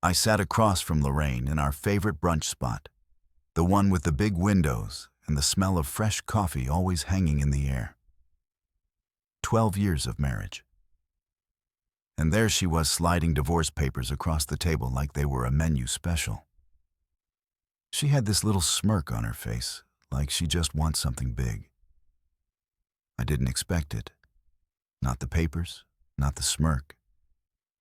I sat across from Lorraine in our favorite brunch spot, the one with the big windows and the smell of fresh coffee always hanging in the air. 12 years of marriage. And there she was sliding divorce papers across the table like they were a menu special. She had this little smirk on her face, like she just wants something big. I didn't expect it. Not the papers, not the smirk,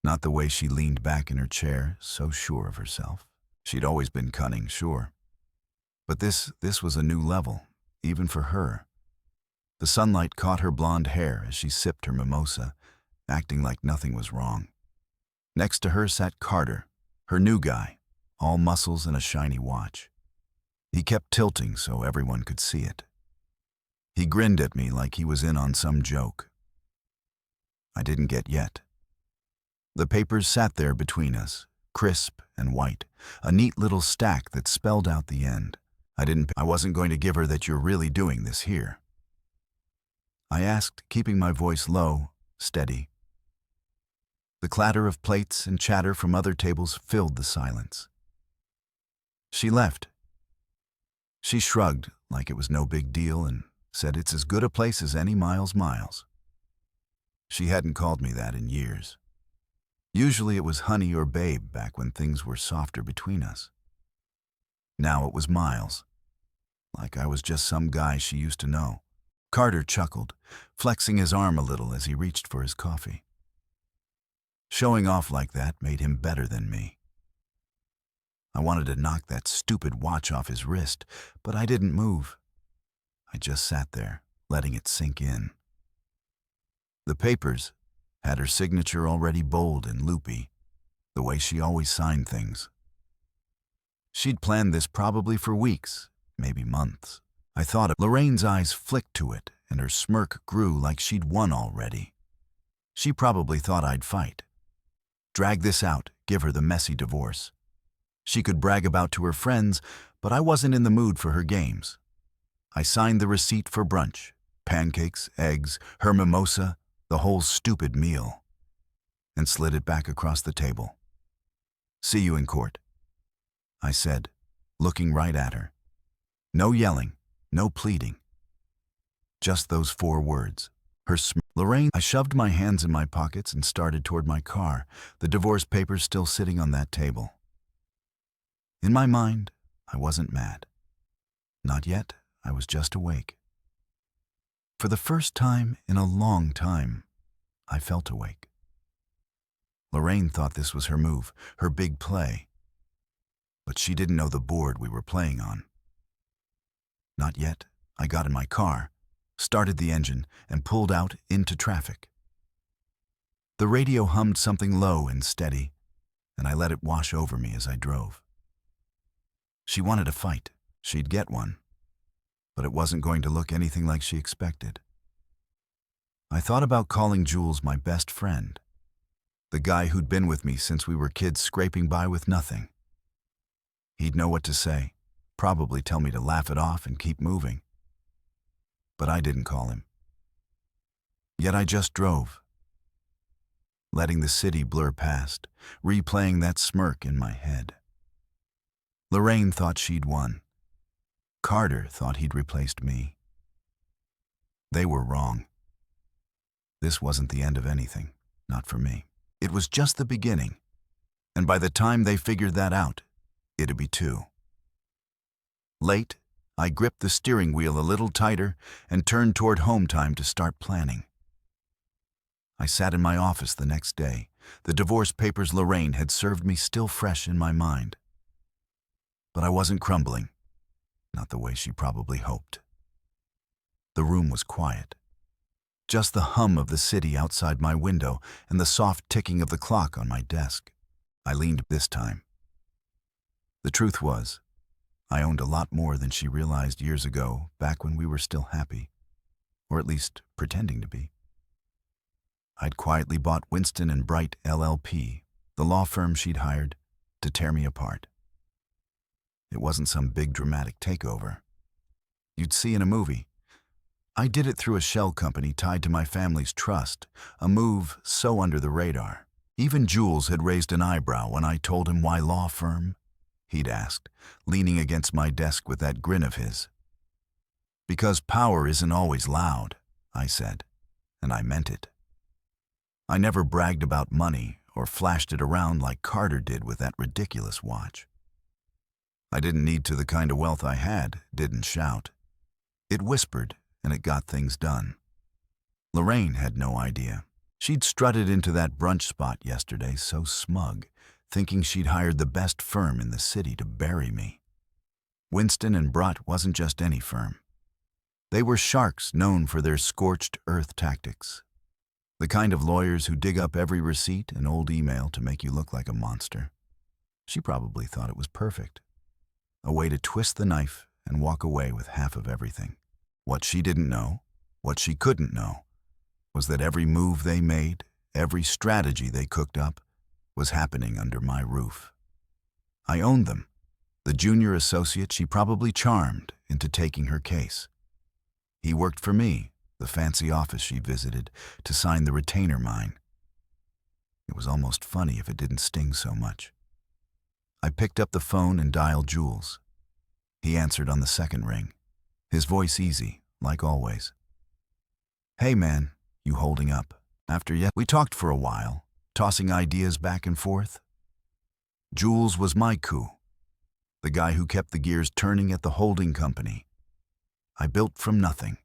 not the way she leaned back in her chair, so sure of herself. She'd always been cunning, sure. But this was a new level, even for her. The sunlight caught her blonde hair as she sipped her mimosa, acting like nothing was wrong. Next to her sat Carter, her new guy, all muscles and a shiny watch. He kept tilting so everyone could see it. He grinned at me like he was in on some joke. I didn't get yet. The papers sat there between us, crisp and white, a neat little stack that spelled out the end. I wasn't going to give her that you're really doing this here. I asked, keeping my voice low, steady. The clatter of plates and chatter from other tables filled the silence. She left. She shrugged like it was no big deal and said it's as good a place as any miles. She hadn't called me that in years. Usually it was honey or babe back when things were softer between us. Now it was Miles, like I was just some guy she used to know. Carter chuckled, flexing his arm a little as he reached for his coffee. Showing off like that made him better than me. I wanted to knock that stupid watch off his wrist, but I didn't move. I just sat there, letting it sink in. The papers had her signature already bold and loopy, the way she always signed things. She'd planned this probably for weeks, maybe months. I thought Lorraine's eyes flicked to it, and her smirk grew like she'd won already. She probably thought I'd fight. Drag this out, give her the messy divorce. She could brag about to her friends, but I wasn't in the mood for her games. I signed the receipt for brunch, pancakes, eggs, her mimosa, the whole stupid meal, and slid it back across the table. "See you in court," I said, looking right at her. No yelling, no pleading. Just those 4 words. Lorraine. I shoved my hands in my pockets and started toward my car, the divorce papers still sitting on that table. In my mind, I wasn't mad. Not yet, I was just awake. For the first time in a long time, I felt awake. Lorraine thought this was her move, her big play. But she didn't know the board we were playing on. Not yet. I got in my car, started the engine, and pulled out into traffic. The radio hummed something low and steady, and I let it wash over me as I drove. She wanted a fight. She'd get one. But it wasn't going to look anything like she expected. I thought about calling Jules my best friend, the guy who'd been with me since we were kids scraping by with nothing. He'd know what to say, probably tell me to laugh it off and keep moving. But I didn't call him. Yet I just drove, letting the city blur past, replaying that smirk in my head. Lorraine thought she'd won. Carter thought he'd replaced me. They were wrong. This wasn't the end of anything, not for me. It was just the beginning, and by the time they figured that out, it'd be 2. Late, I gripped the steering wheel a little tighter and turned toward home time to start planning. I sat in my office the next day, the divorce papers Lorraine had served me still fresh in my mind. But I wasn't crumbling, not the way she probably hoped. The room was quiet. Just the hum of the city outside my window and the soft ticking of the clock on my desk. I leaned this time. The truth was, I owned a lot more than she realized years ago, back when we were still happy, or at least pretending to be. I'd quietly bought Winston & Bright LLP, the law firm she'd hired, to tear me apart. It wasn't some big dramatic takeover you'd see in a movie. I did it through a shell company tied to my family's trust, a move so under the radar. Even Jules had raised an eyebrow when I told him why law firm, he'd asked, leaning against my desk with that grin of his. Because power isn't always loud, I said, and I meant it. I never bragged about money or flashed it around like Carter did with that ridiculous watch. I didn't need to. The kind of wealth I had didn't shout. It whispered, and it got things done. Lorraine had no idea. She'd strutted into that brunch spot yesterday so smug, thinking she'd hired the best firm in the city to bury me. Winston and Brutt wasn't just any firm. They were sharks known for their scorched earth tactics. The kind of lawyers who dig up every receipt and old email to make you look like a monster. She probably thought it was perfect. A way to twist the knife and walk away with half of everything. What she didn't know, what she couldn't know, was that every move they made, every strategy they cooked up, was happening under my roof. I owned them, the junior associate she probably charmed into taking her case. He worked for me, the fancy office she visited, to sign the retainer mine. It was almost funny if it didn't sting so much. I picked up the phone and dialed Jules. He answered on the second ring, his voice easy, like always. "Hey man, you holding up? After yet?" We talked for a while, tossing ideas back and forth. Jules was my coup, the guy who kept the gears turning at the holding company. I built from nothing.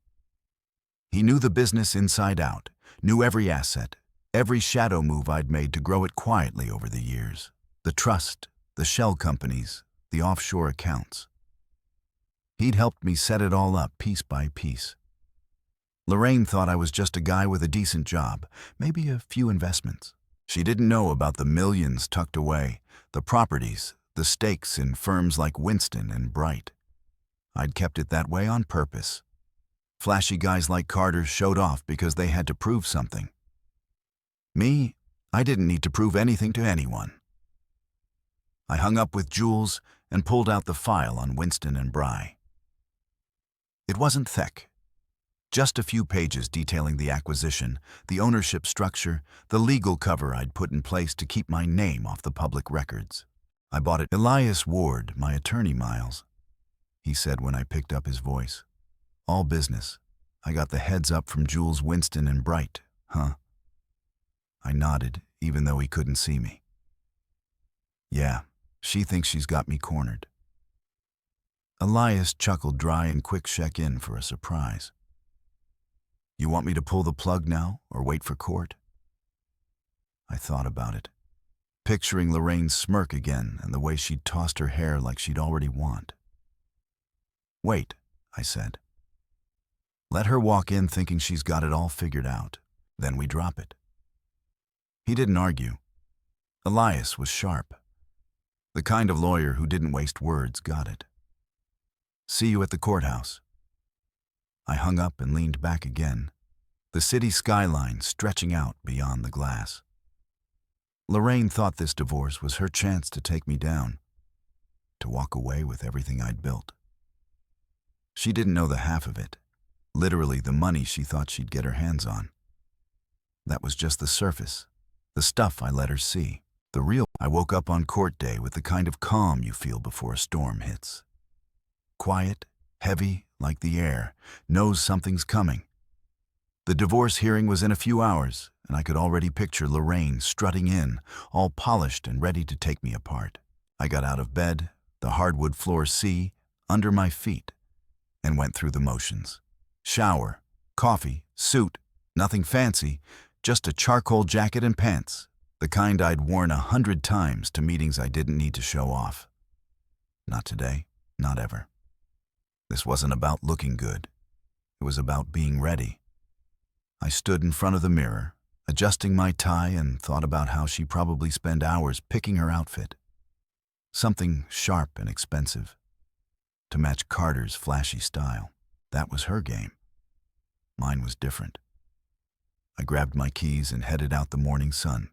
He knew the business inside out, knew every asset, every shadow move I'd made to grow it quietly over the years. The trust, the shell companies, the offshore accounts. He'd helped me set it all up piece by piece. Lorraine thought I was just a guy with a decent job, maybe a few investments. She didn't know about the millions tucked away, the properties, the stakes in firms like Winston and Bright. I'd kept it that way on purpose. Flashy guys like Carter showed off because they had to prove something. Me, I didn't need to prove anything to anyone. I hung up with Jules and pulled out the file on Winston and Bry. It wasn't thick. Just a few pages detailing the acquisition, the ownership structure, the legal cover I'd put in place to keep my name off the public records. I bought it. "Elias Ward, my attorney, Miles," he said when I picked up his voice. "All business. I got the heads up from Jules, Winston, and Bright, huh?" I nodded, even though he couldn't see me. "Yeah, she thinks she's got me cornered." Elias chuckled dry and quick check-in for a surprise. "You want me to pull the plug now, or wait for court?" I thought about it, picturing Lorraine's smirk again and the way she'd tossed her hair like she'd already won. "Wait," I said. "Let her walk in thinking she's got it all figured out. Then we drop it." He didn't argue. Elias was sharp. The kind of lawyer who didn't waste words got it. "See you at the courthouse." I hung up and leaned back again, the city skyline stretching out beyond the glass. Lorraine thought this divorce was her chance to take me down, to walk away with everything I'd built. She didn't know the half of it, literally the money she thought she'd get her hands on. That was just the surface, the stuff I let her see. The real. I woke up on court day with the kind of calm you feel before a storm hits. Quiet, heavy, like the air, knows something's coming. The divorce hearing was in a few hours, and I could already picture Lorraine strutting in, all polished and ready to take me apart. I got out of bed, the hardwood floor under my feet, and went through the motions. Shower, coffee, suit, nothing fancy, just a charcoal jacket and pants, the kind I'd worn 100 times to meetings I didn't need to show off. Not today, not ever. This wasn't about looking good. It was about being ready. I stood in front of the mirror, adjusting my tie, and thought about how she probably spent hours picking her outfit. Something sharp and expensive, to match Carter's flashy style. That was her game. Mine was different. I grabbed my keys and headed out the morning sun,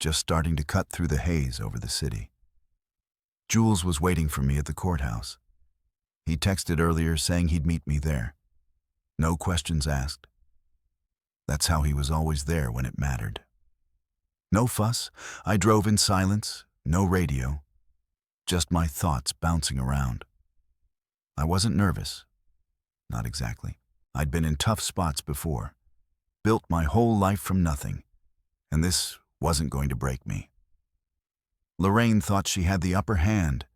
just starting to cut through the haze over the city. Jules was waiting for me at the courthouse. He texted earlier saying he'd meet me there. No questions asked. That's how he was always there when it mattered. No fuss. I drove in silence, no radio, just my thoughts bouncing around. I wasn't nervous. Not exactly. I'd been in tough spots before, built my whole life from nothing, and this wasn't going to break me. Lorraine thought she had the upper hand,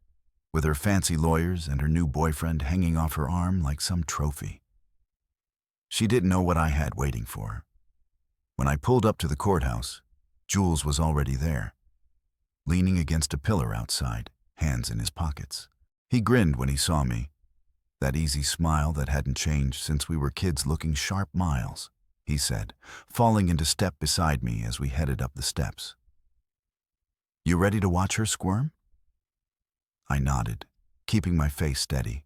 with her fancy lawyers and her new boyfriend hanging off her arm like some trophy. She didn't know what I had waiting for her. When I pulled up to the courthouse, Jules was already there, leaning against a pillar outside, hands in his pockets. He grinned when he saw me, that easy smile that hadn't changed since we were kids looking sharp miles, he said, falling into step beside me as we headed up the steps. You ready to watch her squirm? I nodded, keeping my face steady.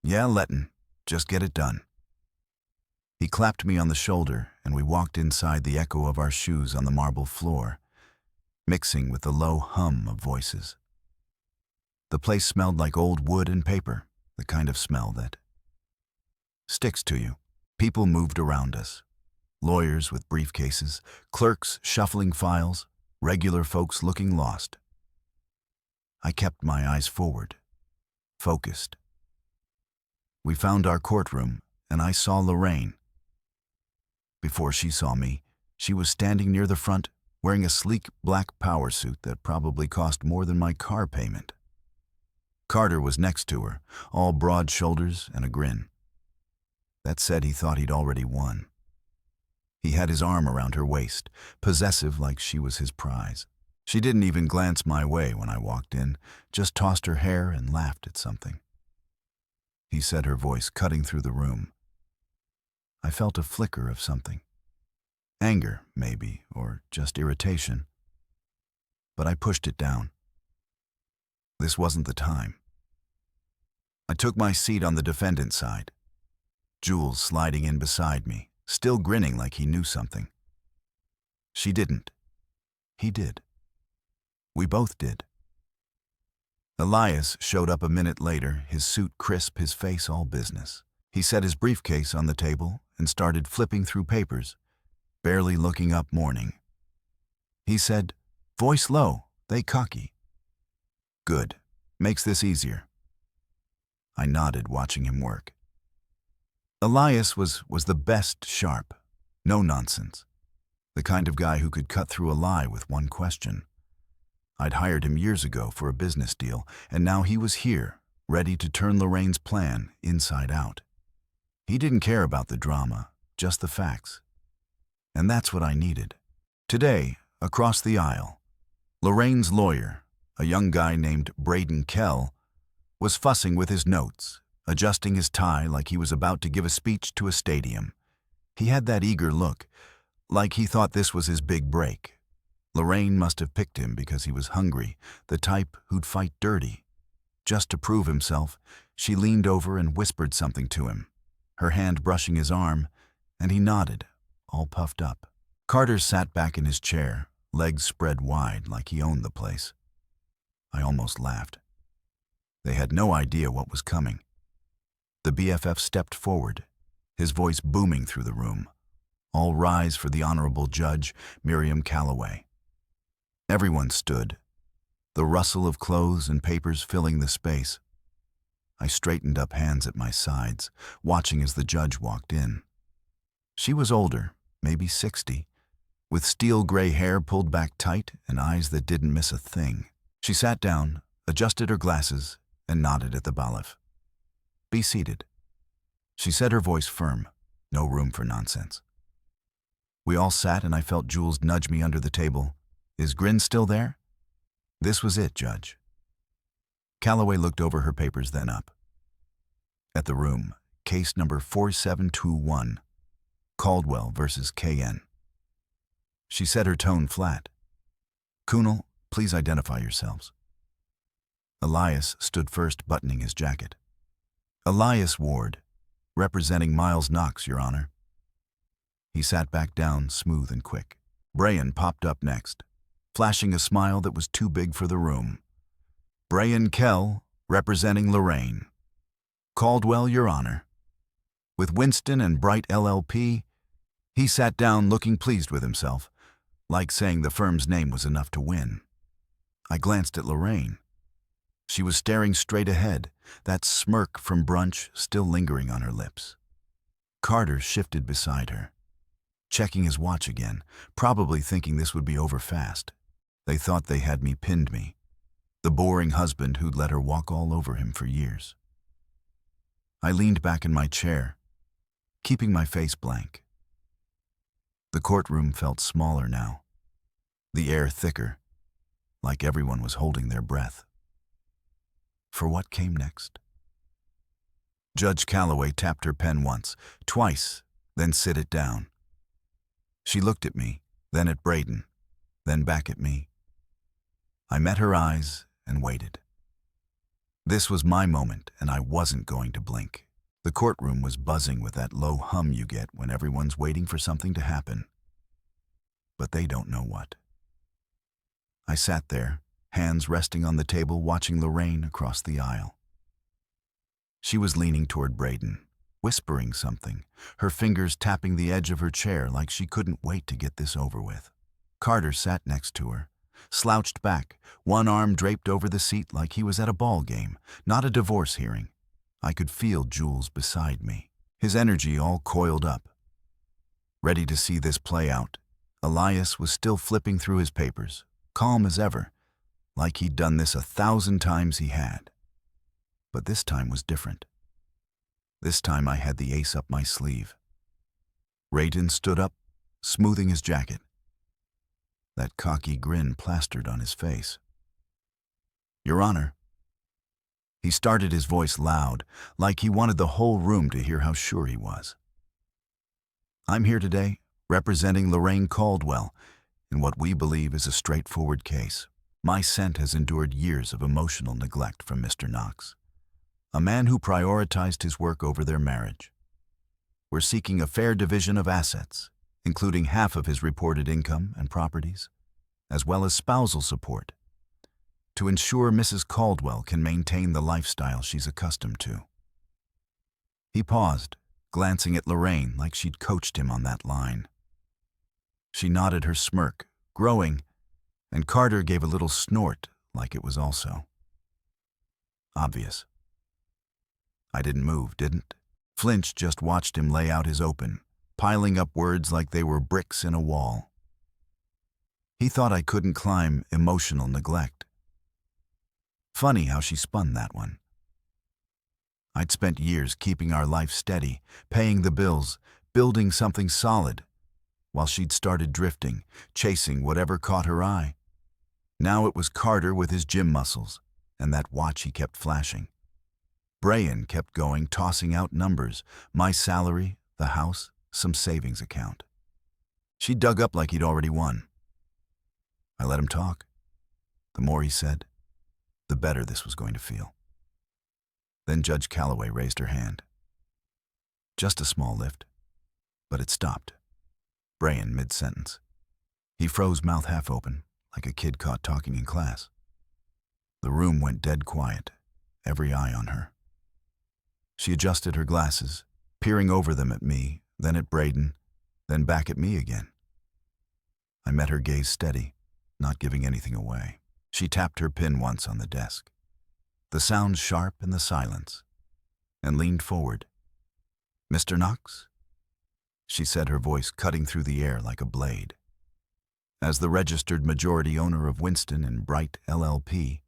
Yeah, lettin'. Just get it done. He clapped me on the shoulder, and we walked inside the echo of our shoes on the marble floor, mixing with the low hum of voices. The place smelled like old wood and paper, the kind of smell that sticks to you. People moved around us. Lawyers with briefcases, clerks shuffling files, regular folks looking lost. I kept my eyes forward, focused. We found our courtroom, and I saw Lorraine. Before she saw me, she was standing near the front, wearing a sleek black power suit that probably cost more than my car payment. Carter was next to her, all broad shoulders and a grin. That said he thought he'd already won. He had his arm around her waist, possessive like she was his prize. She didn't even glance my way when I walked in, just tossed her hair and laughed at something. He said, her voice cutting through the room. I felt a flicker of something. Anger, maybe, or just irritation. But I pushed it down. This wasn't the time. I took my seat on the defendant's side, Jules sliding in beside me, still grinning like he knew something. She didn't. He did. We both did. Elias showed up a minute later, his suit crisp, his face all business. He set his briefcase on the table and started flipping through papers, barely looking up morning. He said, voice low, they cocky. Good. Makes this easier. I nodded, watching him work. Elias was the best sharp, no nonsense. The kind of guy who could cut through a lie with one question. I'd hired him years ago for a business deal, and now he was here, ready to turn Lorraine's plan inside out. He didn't care about the drama, just the facts. And that's what I needed. Today, across the aisle, Lorraine's lawyer, a young guy named Braden Kell, was fussing with his notes, adjusting his tie like he was about to give a speech to a stadium. He had that eager look, like he thought this was his big break. Lorraine must have picked him because he was hungry, the type who'd fight dirty. Just to prove himself, she leaned over and whispered something to him, her hand brushing his arm, and he nodded, all puffed up. Carter sat back in his chair, legs spread wide like he owned the place. I almost laughed. They had no idea what was coming. The BFF stepped forward, his voice booming through the room. All rise for the Honorable Judge, Miriam Calloway. Everyone stood, the rustle of clothes and papers filling the space. I straightened up, hands at my sides, watching as the judge walked in. She was older, maybe 60, with steel gray hair pulled back tight and eyes that didn't miss a thing. She sat down, adjusted her glasses, and nodded at the bailiff. Be seated. She said, her voice firm, no room for nonsense. We all sat, and I felt Jules nudge me under the table. Is grin still there? This was it, Judge. Calloway looked over her papers, then up. At the room, case number 4721, Caldwell versus KN. She said, her tone flat. Kunal, please identify yourselves. Elias stood first, buttoning his jacket. Elias Ward, representing Miles Knox, Your Honor. He sat back down, smooth and quick. Brian popped up next, flashing a smile that was too big for the room. Brian Kell, representing Lorraine. Caldwell, Your Honor. With Winston and Bright LLP, he sat down looking pleased with himself. like saying the firm's name was enough to win. I glanced at Lorraine. She was staring straight ahead, that smirk from brunch still lingering on her lips. Carter shifted beside her, checking his watch again, probably thinking this would be over fast. They thought they had pinned me, the boring husband who'd let her walk all over him for years. I leaned back in my chair, keeping my face blank. The courtroom felt smaller now, the air thicker, like everyone was holding their breath. For what came next? Judge Calloway tapped her pen once, twice, then sit it down. She looked at me, then at Braden, then back at me. I met her eyes and waited. This was my moment, and I wasn't going to blink. The courtroom was buzzing with that low hum you get when everyone's waiting for something to happen. But they don't know what. I sat there, hands resting on the table, watching Lorraine across the aisle. She was leaning toward Braden, whispering something, her fingers tapping the edge of her chair like she couldn't wait to get this over with. Carter sat next to her, slouched back, one arm draped over the seat like he was at a ball game, not a divorce hearing. I could feel Jules beside me, his energy all coiled up. Ready to see this play out, Elias was still flipping through his papers, calm as ever, like he'd done this 1,000 times he had. But this time was different. This time I had the ace up my sleeve. Braden stood up, smoothing his jacket, that cocky grin plastered on his face. Your Honor. He started his voice loud, like he wanted the whole room to hear how sure he was. I'm here today, representing Lorraine Caldwell, in what we believe is a straightforward case. My scent has endured years of emotional neglect from Mr. Knox, a man who prioritized his work over their marriage. We're seeking a fair division of assets, including half of his reported income and properties, as well as spousal support, to ensure Mrs. Caldwell can maintain the lifestyle she's accustomed to. He paused, glancing at Lorraine like she'd coached him on that line. She nodded, her smirk growing, and Carter gave a little snort like it was also obvious. I didn't move, didn't flinch, just watched him lay out his open, piling up words like they were bricks in a wall. He thought I couldn't climb emotional neglect. Funny how she spun that one. I'd spent years keeping our life steady, paying the bills, building something solid, while she'd started drifting, chasing whatever caught her eye. Now it was Carter with his gym muscles, and that watch he kept flashing. Brian kept going, tossing out numbers, my salary, the house, some savings account. She dug up like he'd already won. I let him talk. The more he said, the better this was going to feel. Then Judge Calloway raised her hand. Just a small lift, but it stopped. Brian mid-sentence. He froze, mouth half open, like a kid caught talking in class. The room went dead quiet, every eye on her. She adjusted her glasses, peering over them at me, then at Braden, then back at me again. I met her gaze steady, not giving anything away. She tapped her pen once on the desk, the sound sharp in the silence, and leaned forward. Mr. Knox? She said, her voice cutting through the air like a blade. As the registered majority owner of Winston and Bright LLP,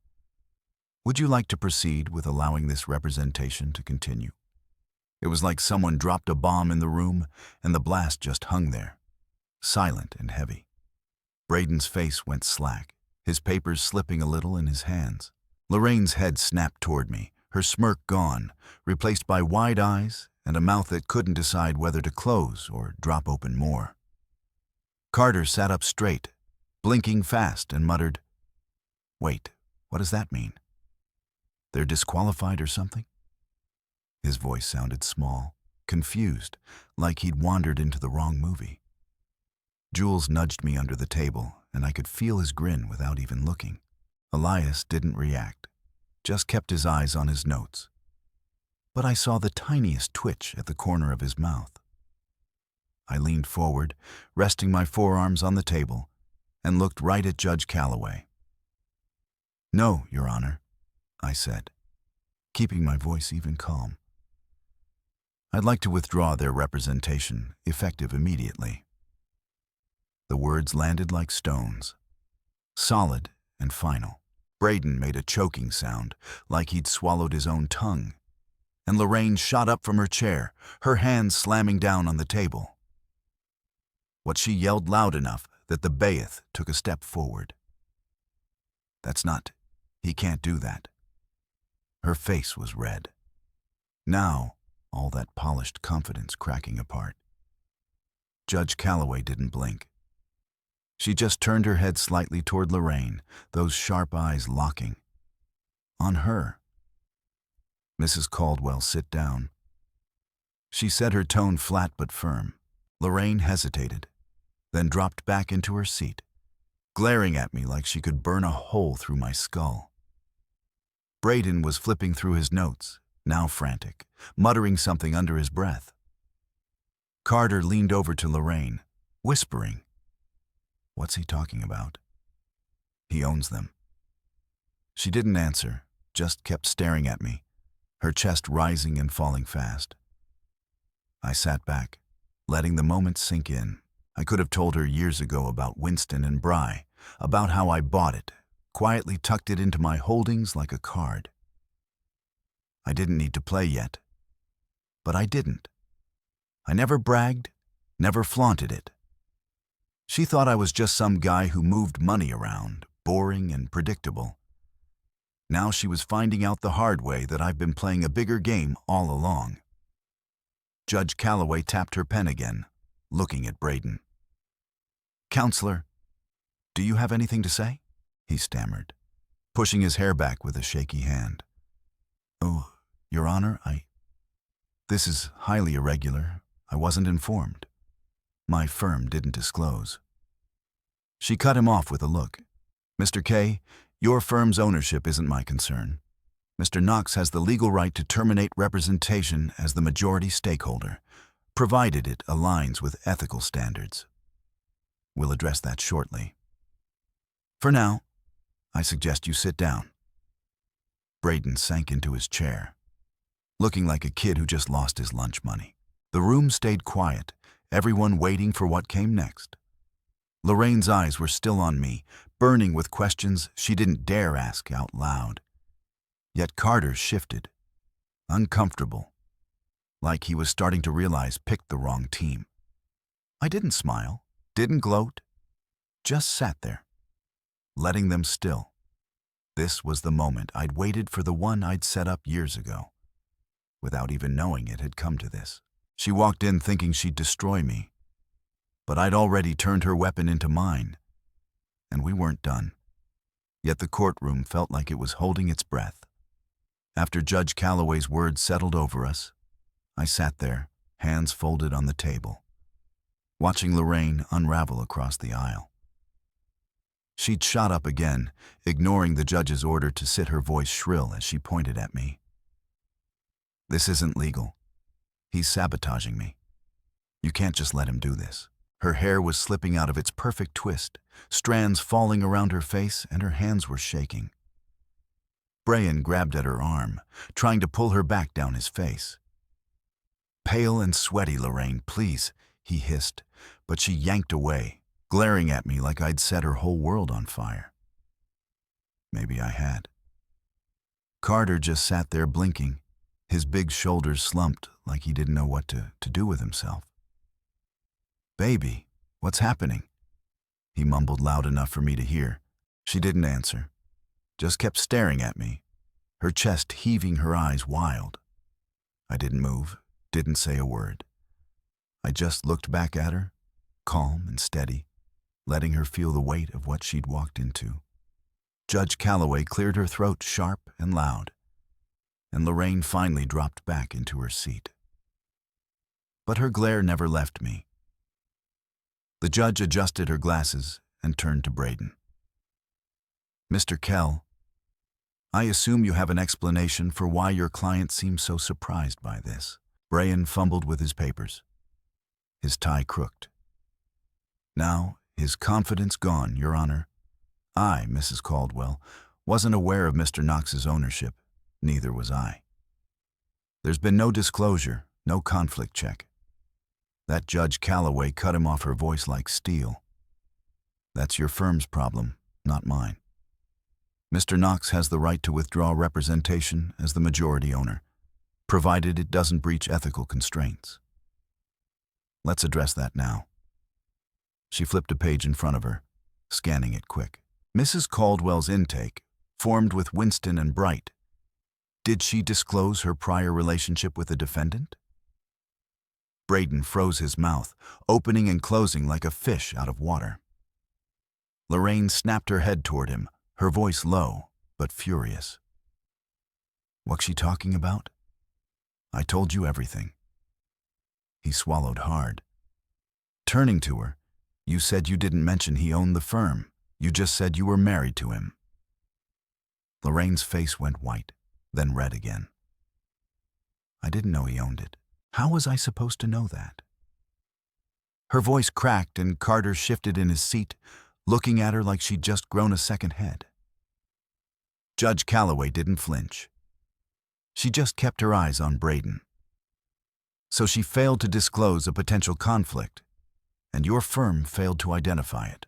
would you like to proceed with allowing this representation to continue? It was like someone dropped a bomb in the room, and the blast just hung there, silent and heavy. Braden's face went slack, his papers slipping a little in his hands. Lorraine's head snapped toward me, her smirk gone, replaced by wide eyes and a mouth that couldn't decide whether to close or drop open more. Carter sat up straight, blinking fast, and muttered, "Wait, what does that mean? They're disqualified or something?" His voice sounded small, confused, like he'd wandered into the wrong movie. Jules nudged me under the table, and I could feel his grin without even looking. Elias didn't react, just kept his eyes on his notes. But I saw the tiniest twitch at the corner of his mouth. I leaned forward, resting my forearms on the table, and looked right at Judge Calloway. "No, Your Honor," I said, keeping my voice even calm. "I'd like to withdraw their representation, effective immediately." The words landed like stones, solid and final. Braden made a choking sound, like he'd swallowed his own tongue, and Lorraine shot up from her chair, her hands slamming down on the table. What she yelled loud enough that the bailiff took a step forward. "That's not, he can't do that." Her face was red. Now, all that polished confidence cracking apart. Judge Calloway didn't blink. She just turned her head slightly toward Lorraine, those sharp eyes locking. On her. "Mrs. Caldwell, sit down." She said, her tone flat but firm. Lorraine hesitated, then dropped back into her seat, glaring at me like she could burn a hole through my skull. Braden was flipping through his notes, now frantic, muttering something under his breath. Carter leaned over to Lorraine, whispering, "What's he talking about?" "He owns them." She didn't answer, just kept staring at me, her chest rising and falling fast. I sat back, letting the moment sink in. I could have told her years ago about Winston and Bry, about how I bought it, quietly tucked it into my holdings like a card. I didn't need to play yet. But I didn't. I never bragged, never flaunted it. She thought I was just some guy who moved money around, boring and predictable. Now she was finding out the hard way that I've been playing a bigger game all along. Judge Calloway tapped her pen again, looking at Braden. "Counselor, do you have anything to say?" he stammered, pushing his hair back with a shaky hand. "Oh, Your Honor, This is highly irregular. I wasn't informed. My firm didn't disclose." She cut him off with a look. "Mr. K, your firm's ownership isn't my concern. Mr. Knox has the legal right to terminate representation as the majority stakeholder, provided it aligns with ethical standards. We'll address that shortly. For now, I suggest you sit down." Braden sank into his chair, looking like a kid who just lost his lunch money. The room stayed quiet, everyone waiting for what came next. Lorraine's eyes were still on me, burning with questions she didn't dare ask out loud. Yet Carter shifted, uncomfortable, like he was starting to realize picked the wrong team. I didn't smile, didn't gloat, just sat there, letting them still. This was the moment I'd waited for, the one I'd set up years ago, without even knowing it had come to this. She walked in thinking she'd destroy me, but I'd already turned her weapon into mine, and we weren't done. Yet the courtroom felt like it was holding its breath. After Judge Calloway's words settled over us, I sat there, hands folded on the table, watching Lorraine unravel across the aisle. She'd shot up again, ignoring the judge's order to sit, her voice shrill as she pointed at me. "This isn't legal. He's sabotaging me. You can't just let him do this." Her hair was slipping out of its perfect twist, strands falling around her face, and her hands were shaking. Brian grabbed at her arm, trying to pull her back down his face. "Pale and sweaty, Lorraine, please," he hissed, but she yanked away, glaring at me like I'd set her whole world on fire. Maybe I had. Carter just sat there blinking, his big shoulders slumped like he didn't know what to do with himself. "Baby, what's happening?" he mumbled loud enough for me to hear. She didn't answer, just kept staring at me, her chest heaving, her eyes wild. I didn't move, didn't say a word. I just looked back at her, calm and steady, letting her feel the weight of what she'd walked into. Judge Calloway cleared her throat sharp and loud, and Lorraine finally dropped back into her seat. But her glare never left me. The judge adjusted her glasses and turned to Braden. "Mr. Kell, I assume you have an explanation for why your client seems so surprised by this." Brian fumbled with his papers, his tie crooked. Now, His confidence gone, Your Honor. I, Mrs. Caldwell, wasn't aware of Mr. Knox's ownership. Neither was I. There's been no disclosure, no conflict check. That Judge Calloway cut him off, her voice like steel. That's your firm's problem, not mine. Mr. Knox has the right to withdraw representation as the majority owner, provided it doesn't breach ethical constraints. Let's address that now. She flipped a page in front of her, scanning it quick. Mrs. Caldwell's intake, formed with Winston and Bright. Did she disclose her prior relationship with the defendant? Braden froze his mouth, opening and closing like a fish out of water. Lorraine snapped her head toward him, her voice low, but furious. What's she talking about? I told you everything. He swallowed hard. Turning to her, you said you didn't mention he owned the firm. You just said you were married to him. Lorraine's face went white, then red again. I didn't know he owned it. How was I supposed to know that? Her voice cracked and Carter shifted in his seat, looking at her like she'd just grown a second head. Judge Calloway didn't flinch. She just kept her eyes on Braden. So she failed to disclose a potential conflict, and your firm failed to identify it.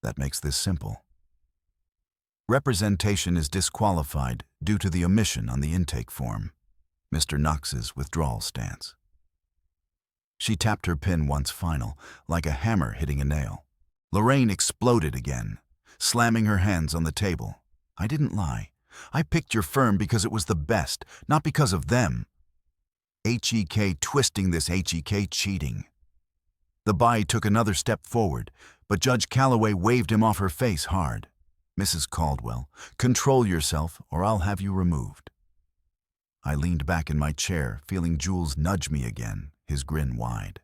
That makes this simple. Representation is disqualified due to the omission on the intake form, Mr. Knox's withdrawal stance. She tapped her pen once final, like a hammer hitting a nail. Lorraine exploded again, slamming her hands on the table. I didn't lie. I picked your firm because it was the best, not because of them. HEK twisting this HEK cheating. The buy took another step forward, but Judge Calloway waved him off her face hard. Mrs. Caldwell, control yourself or I'll have you removed. I leaned back in my chair, feeling Jules nudge me again, his grin wide.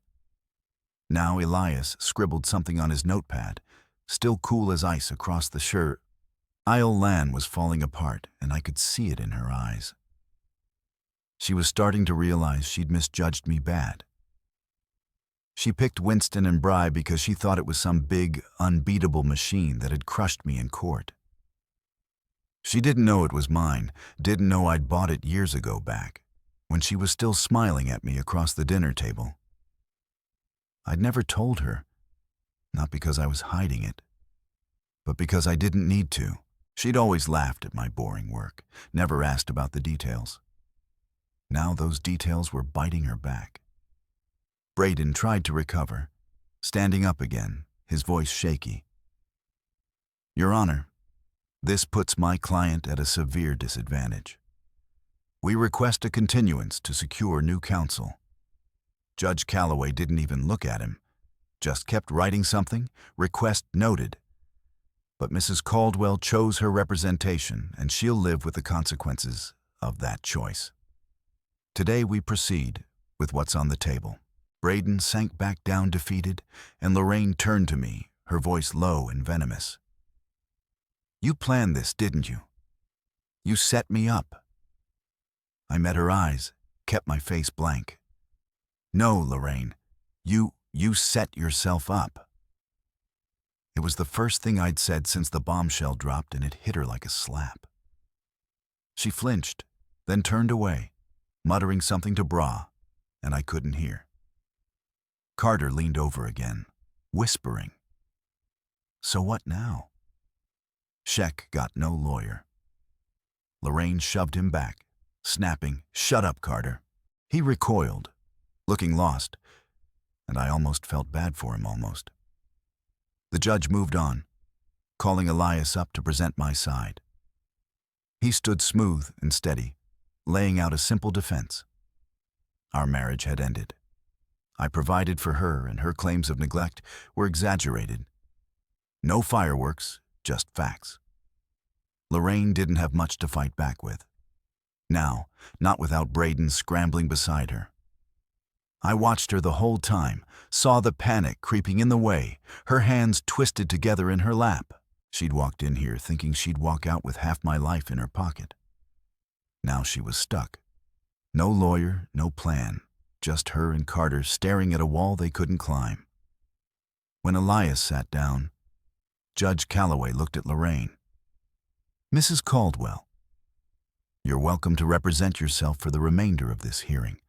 Now Elias scribbled something on his notepad, still cool as ice across the shirt. Isle Lan was falling apart, and I could see it in her eyes. She was starting to realize she'd misjudged me bad. She picked Winston and Bry because she thought it was some big, unbeatable machine that had crushed me in court. She didn't know it was mine, didn't know I'd bought it years ago back, when she was still smiling at me across the dinner table. I'd never told her, not because I was hiding it, but because I didn't need to. She'd always laughed at my boring work, never asked about the details. Now those details were biting her back. Braden tried to recover, standing up again, his voice shaky. Your Honor, this puts my client at a severe disadvantage. We request a continuance to secure new counsel. Judge Calloway didn't even look at him, just kept writing something, request noted. But Mrs. Caldwell chose her representation, and she'll live with the consequences of that choice. Today we proceed with what's on the table. Braden sank back down defeated, and Lorraine turned to me, her voice low and venomous. You planned this, didn't you? You set me up. I met her eyes, kept my face blank. No, Lorraine, you set yourself up. It was the first thing I'd said since the bombshell dropped, and it hit her like a slap. She flinched, then turned away, muttering something to Bra, and I couldn't hear. Carter leaned over again, whispering. So what now? Sheck got no lawyer. Lorraine shoved him back, snapping, Shut up, Carter. He recoiled, looking lost, and I almost felt bad for him almost. The judge moved on, calling Elias up to present my side. He stood smooth and steady, laying out a simple defense. Our marriage had ended. I provided for her, and her claims of neglect were exaggerated. No fireworks, just facts. Lorraine didn't have much to fight back with. Now, not without Braden scrambling beside her. I watched her the whole time, saw the panic creeping in the way, her hands twisted together in her lap. She'd walked in here thinking she'd walk out with half my life in her pocket. Now she was stuck. No lawyer, no plan, just her and Carter staring at a wall they couldn't climb. When Elias sat down, Judge Calloway looked at Lorraine. "Mrs. Caldwell, you're welcome to represent yourself for the remainder of this hearing,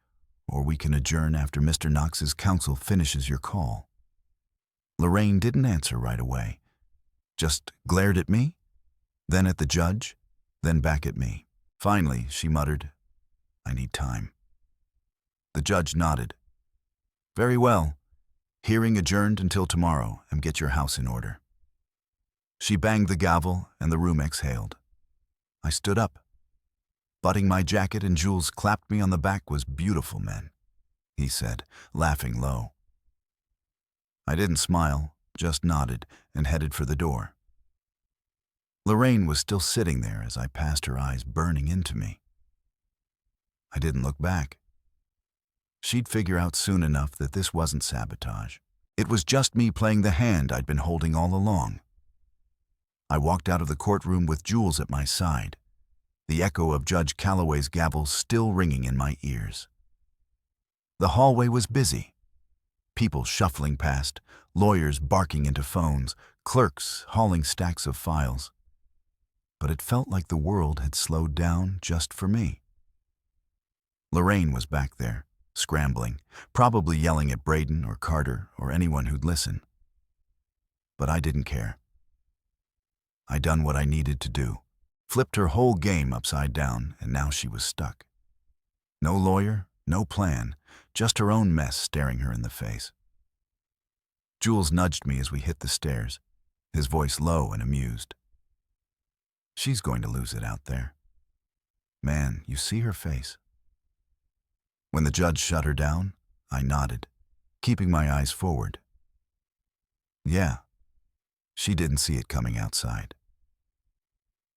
or we can adjourn after Mr. Knox's counsel finishes your call." Lorraine didn't answer right away, just glared at me, then at the judge, then back at me. Finally, she muttered, "I need time." The judge nodded. "Very well. Hearing adjourned until tomorrow, and get your house in order." She banged the gavel, and the room exhaled. I stood up. Butting my jacket, and Jules clapped me on the back. "Was beautiful, men," he said, laughing low. I didn't smile, just nodded and headed for the door. Lorraine was still sitting there as I passed, her eyes burning into me. I didn't look back. She'd figure out soon enough that this wasn't sabotage. It was just me playing the hand I'd been holding all along. I walked out of the courtroom with Jules at my side, the echo of Judge Calloway's gavel still ringing in my ears. The hallway was busy. People shuffling past, lawyers barking into phones, clerks hauling stacks of files. But it felt like the world had slowed down just for me. Lorraine was back there, scrambling, probably yelling at Braden or Carter or anyone who'd listen. But I didn't care. I'd done what I needed to do, flipped her whole game upside down, and now she was stuck. No lawyer, no plan, just her own mess staring her in the face. Jules nudged me as we hit the stairs, his voice low and amused. "She's going to lose it out there. Man, you see her face." When the judge shut her down, I nodded, keeping my eyes forward. Yeah, she didn't see it coming outside.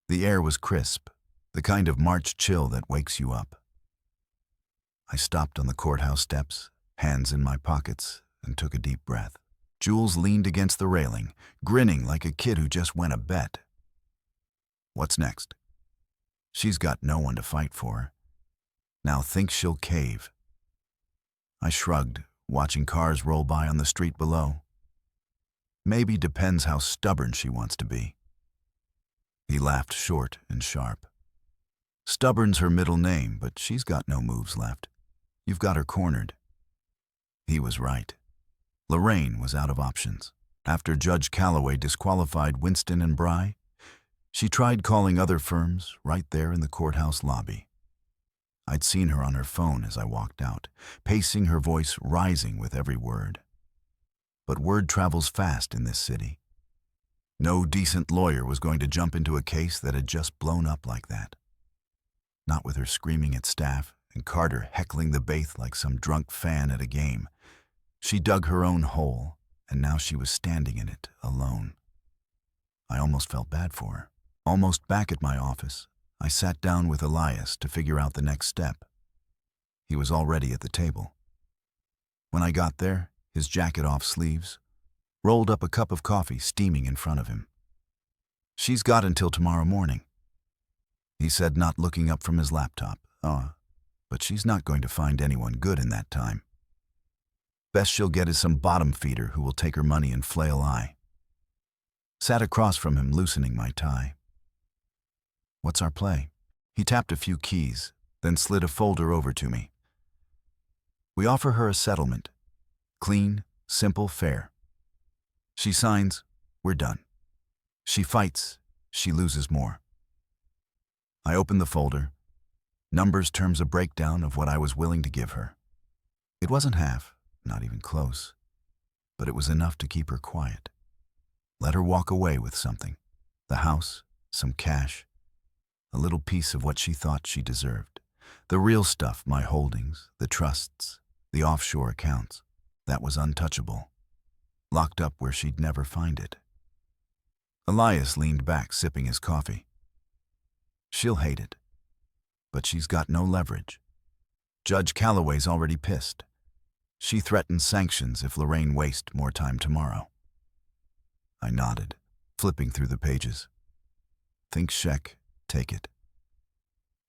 The air was crisp, the kind of March chill that wakes you up. I stopped on the courthouse steps, hands in my pockets, and took a deep breath. Jules leaned against the railing, grinning like a kid who just won a bet. What's next? She's got no one to fight for. Now thinks she'll cave. I shrugged, watching cars roll by on the street below. Maybe depends how stubborn she wants to be. He laughed short and sharp. Stubborn's her middle name, but she's got no moves left. You've got her cornered. He was right. Lorraine was out of options. After Judge Calloway disqualified Winston and Bry, she tried calling other firms right there in the courthouse lobby. I'd seen her on her phone as I walked out, pacing, her voice rising with every word. But word travels fast in this city. No decent lawyer was going to jump into a case that had just blown up like that. Not with her screaming at staff and Carter heckling the baith like some drunk fan at a game. She dug her own hole, and now she was standing in it, alone. I almost felt bad for her. Almost back at my office, I sat down with Elias to figure out the next step. He was already at the table. When I got there, his jacket off sleeves, rolled up a cup of coffee steaming in front of him. "She's got until tomorrow morning," he said, not looking up from his laptop. But she's not going to find anyone good in that time. Best she'll get is some bottom feeder who will take her money and flail I. Sat across from him, loosening my tie. "What's our play?" He tapped a few keys, then slid a folder over to me. "We offer her a settlement. Clean, simple, fair. She signs, we're done. She fights, she loses more." I opened the folder. Numbers, terms, a breakdown of what I was willing to give her. It wasn't half, not even close, but it was enough to keep her quiet. Let her walk away with something. The house, some cash, a little piece of what she thought she deserved. The real stuff, my holdings, the trusts, the offshore accounts, that was untouchable, locked up where she'd never find it. Elias leaned back, sipping his coffee. "She'll hate it, but she's got no leverage. Judge Calloway's already pissed. She threatens sanctions if Lorraine wastes more time tomorrow." I nodded, flipping through the pages. "Think check, take it."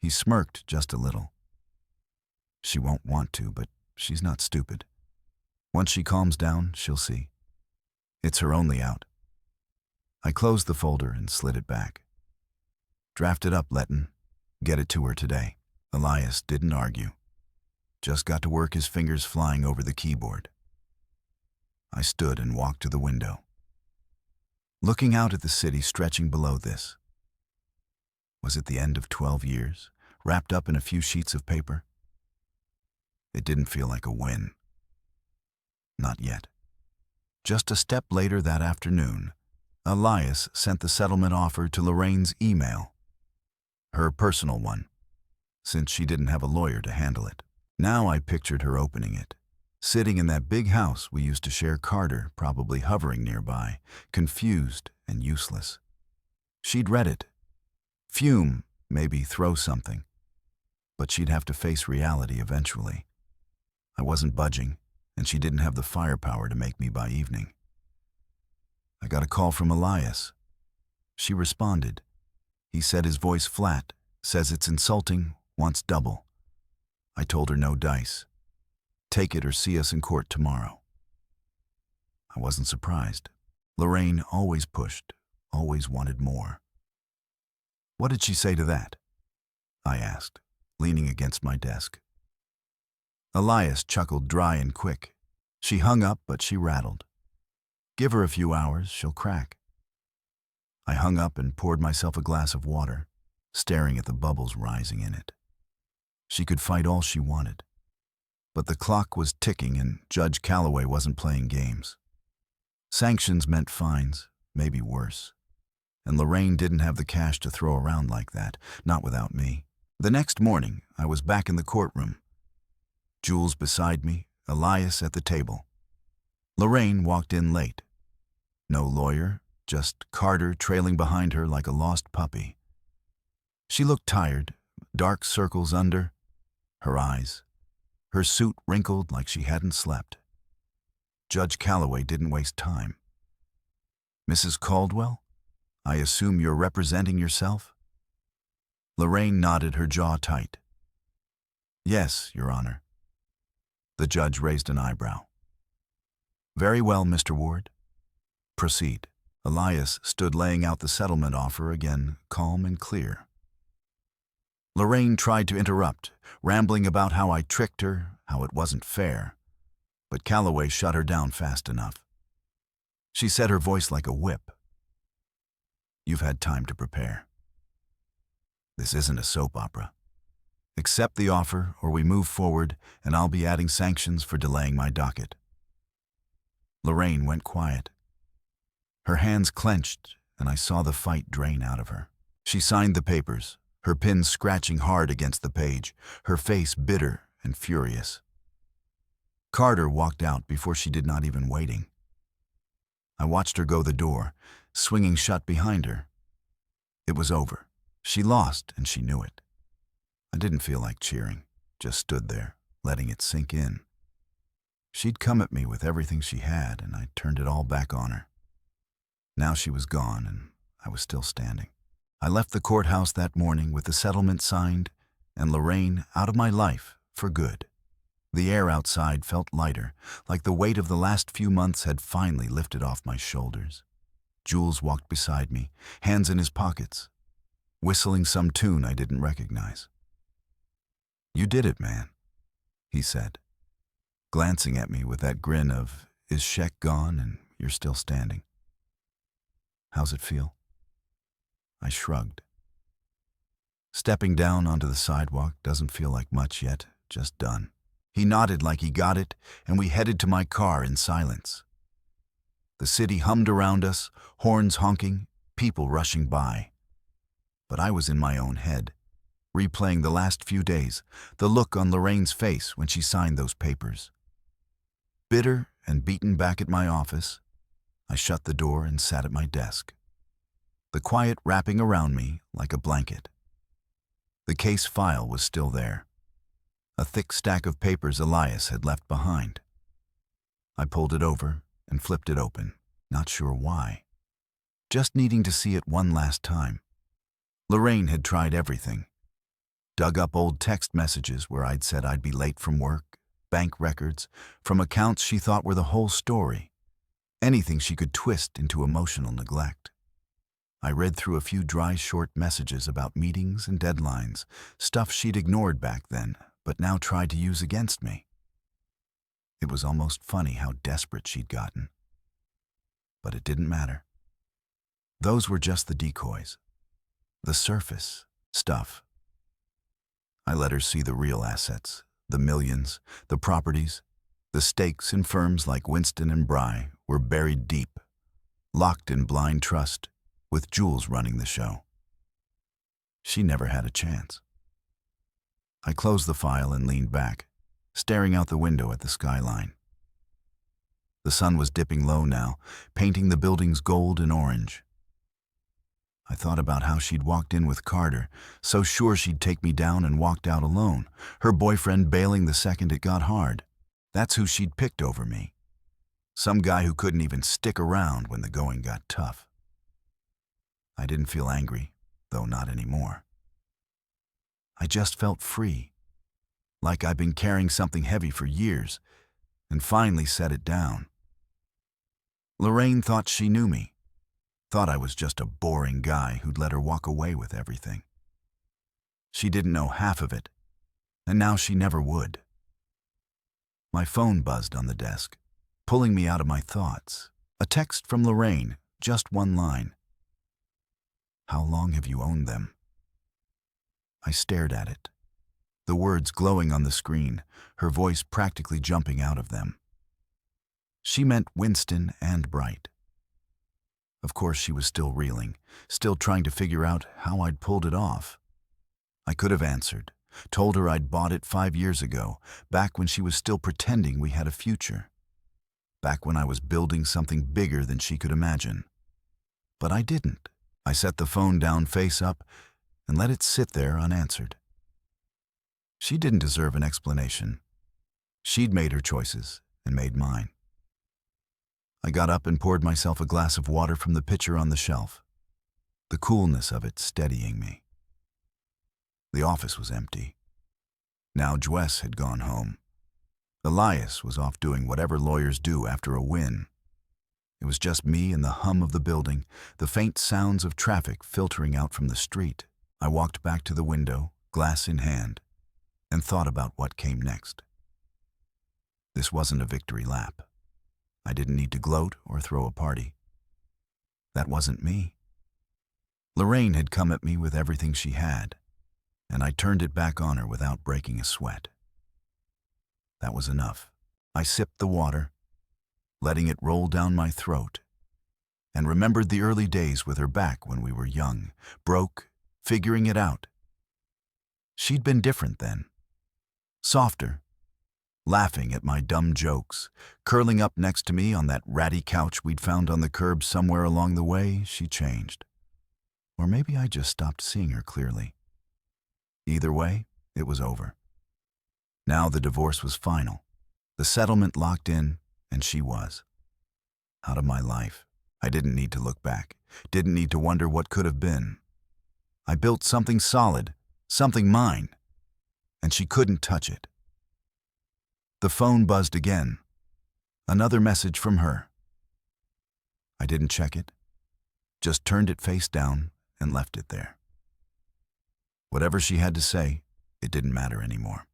He smirked just a little. "She won't want to, but she's not stupid. Once she calms down, she'll see. It's her only out. I closed the folder and slid it back. Draft it up, Letton. Get it to her today. Elias didn't argue. Just got to work, his fingers flying over the keyboard. I stood and walked to the window, looking out at the city stretching below this. Was it the end of 12 years, wrapped up in a few sheets of paper? It didn't feel like a win. Not yet. Just a step later that afternoon, Elias sent the settlement offer to Lorraine's email, her personal one, since she didn't have a lawyer to handle it. Now I pictured her opening it, sitting in that big house we used to share, Carter probably hovering nearby, confused and useless. She'd read it, fume, maybe throw something, but she'd have to face reality eventually. I wasn't budging, and she didn't have the firepower to make me by evening. I got a call from Elias. She responded. He said, his voice flat, says it's insulting, wants double. I told her no dice. Take it or see us in court tomorrow. I wasn't surprised. Lorraine always pushed, always wanted more. What did she say to that? I asked, leaning against my desk. Elias chuckled dry and quick. She hung up, but she rattled. Give her a few hours, she'll crack. I hung up and poured myself a glass of water, staring at the bubbles rising in it. She could fight all she wanted, but the clock was ticking and Judge Calloway wasn't playing games. Sanctions meant fines, maybe worse. And Lorraine didn't have the cash to throw around like that, not without me. The next morning, I was back in the courtroom. Jules beside me, Elias at the table. Lorraine walked in late. No lawyer, just Carter trailing behind her like a lost puppy. She looked tired, dark circles under her eyes, her suit wrinkled like she hadn't slept. Judge Calloway didn't waste time. Mrs. Caldwell, I assume you're representing yourself? Lorraine nodded, her jaw tight. Yes, Your Honor. The judge raised an eyebrow. Very well, Mr. Ward. Proceed. Elias stood laying out the settlement offer again, calm and clear. Lorraine tried to interrupt, rambling about how I tricked her, how it wasn't fair. But Calloway shut her down fast enough. She said, her voice like a whip. You've had time to prepare. This isn't a soap opera. Accept the offer or we move forward and I'll be adding sanctions for delaying my docket. Lorraine went quiet. Her hands clenched and I saw the fight drain out of her. She signed the papers, her pen scratching hard against the page, her face bitter and furious. Carter walked out before she did not even waiting. I watched her go the door, swinging shut behind her. It was over. She lost and she knew it. I didn't feel like cheering, just stood there, letting it sink in. She'd come at me with everything she had, and I turned it all back on her. Now she was gone, and I was still standing. I left the courthouse that morning with the settlement signed and Lorraine out of my life for good. The air outside felt lighter, like the weight of the last few months had finally lifted off my shoulders. Jules walked beside me, hands in his pockets, whistling some tune I didn't recognize. You did it, man, he said, glancing at me with that grin of, is Sheck gone and you're still standing? How's it feel? I shrugged. Stepping down onto the sidewalk doesn't feel like much yet, just done. He nodded like he got it, and we headed to my car in silence. The city hummed around us, horns honking, people rushing by. But I was in my own head, replaying the last few days, the look on Lorraine's face when she signed those papers. Bitter and beaten back at my office, I shut the door and sat at my desk, the quiet wrapping around me like a blanket. The case file was still there, a thick stack of papers Elias had left behind. I pulled it over and flipped it open, not sure why, just needing to see it one last time. Lorraine had tried everything. Dug up old text messages where I'd said I'd be late from work, bank records, from accounts she thought were the whole story. anything she could twist into emotional neglect. I read through a few dry, short messages about meetings and deadlines, stuff she'd ignored back then, but now tried to use against me. It was almost funny how desperate she'd gotten. But it didn't matter. Those were just the decoys, the surface stuff. I let her see the real assets, the millions, the properties. The stakes in firms like Winston and Bry were buried deep, locked in blind trust, with Jules running the show. She never had a chance. I closed the file and leaned back, staring out the window at the skyline. The sun was dipping low now, painting the buildings gold and orange. I thought about how she'd walked in with Carter, so sure she'd take me down, and walked out alone, her boyfriend bailing the second it got hard. That's who she'd picked over me. Some guy who couldn't even stick around when the going got tough. I didn't feel angry, though not anymore. I just felt free, like I'd been carrying something heavy for years, and finally set it down. Lorraine thought she knew me, thought I was just a boring guy who'd let her walk away with everything. She didn't know half of it, and now she never would. My phone buzzed on the desk, pulling me out of my thoughts. A text from Lorraine, just one line. "How long have you owned them?" I stared at it, the words glowing on the screen, her voice practically jumping out of them. She meant Winston and Bright. Of course she was still reeling, still trying to figure out how I'd pulled it off. I could have answered, told her I'd bought it 5 years ago, back when she was still pretending we had a future. Back when I was building something bigger than she could imagine. But I didn't. I set the phone down face up and let it sit there unanswered. She didn't deserve an explanation. She'd made her choices and made mine. I got up and poured myself a glass of water from the pitcher on the shelf, the coolness of it steadying me. The office was empty. Now Jwess had gone home. Elias was off doing whatever lawyers do after a win. It was just me and the hum of the building, the faint sounds of traffic filtering out from the street. I walked back to the window, glass in hand, and thought about what came next. This wasn't a victory lap. I didn't need to gloat or throw a party. That wasn't me. Lorraine had come at me with everything she had, and I turned it back on her without breaking a sweat. That was enough. I sipped the water, letting it roll down my throat, and remembered the early days with her back when we were young, broke, figuring it out. She'd been different then, softer, laughing at my dumb jokes, curling up next to me on that ratty couch we'd found on the curb somewhere along the way. She changed. Or maybe I just stopped seeing her clearly. Either way, it was over. Now the divorce was final, the settlement locked in, and she was out of my life. I didn't need to look back, didn't need to wonder what could have been. I built something solid, something mine, and she couldn't touch it. The phone buzzed again. Another message from her. I didn't check it, just turned it face down and left it there. Whatever she had to say, it didn't matter anymore.